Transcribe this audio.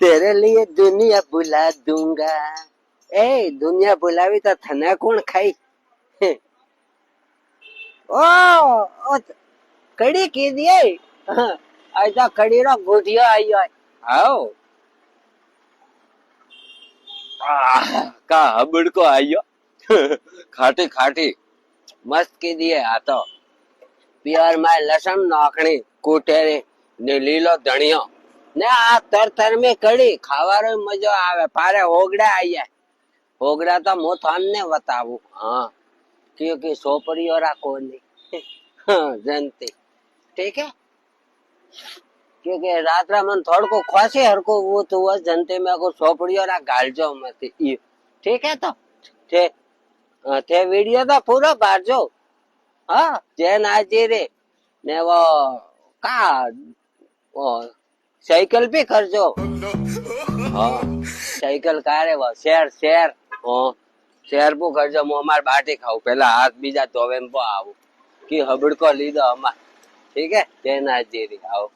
तेरे लिए दुनिया बुला दूंगा. ए દુનિયા બોલાવી તો થને કોણ ખાઈ? ઓ ઓ કડી કીધી આજ તો કડી નો ગુઠિયો આવ્યો. આવ કા હબડકો આવ્યો. ખાટી ખાટી મસ્ત કીધી આ તો પિયર માં લસણ નાખણી કુટેરી ને લીલો ધણિયો ને આ તર મેં કડી ખાવાનો મજો આવે. પારે હોગડા આયા હોગડા તો હું તમને બતાવું. હા क्योंकि सोपड़ियों रखो नहीं. जनती ठीक है क्योंकि रात मन थोड़ को खोसे हर को वो तो वो जनते में को सोपड़ियों रा गाल जाओ मत. ठीक है तो थे वीडियो तो पूरा बार जो. हाँ जैन आजी रे ने वो का वो साइकिल भी खर्चो. हाँ साइकिल का रे वो शेर शेर શેર પૂ કરજો. હું અમારે બાટી ખાવું પેલા હાથ બીજા ધોવે આવું કે હબડકો લીધો અમાર. ઠીક હે જય નાથજી આવો.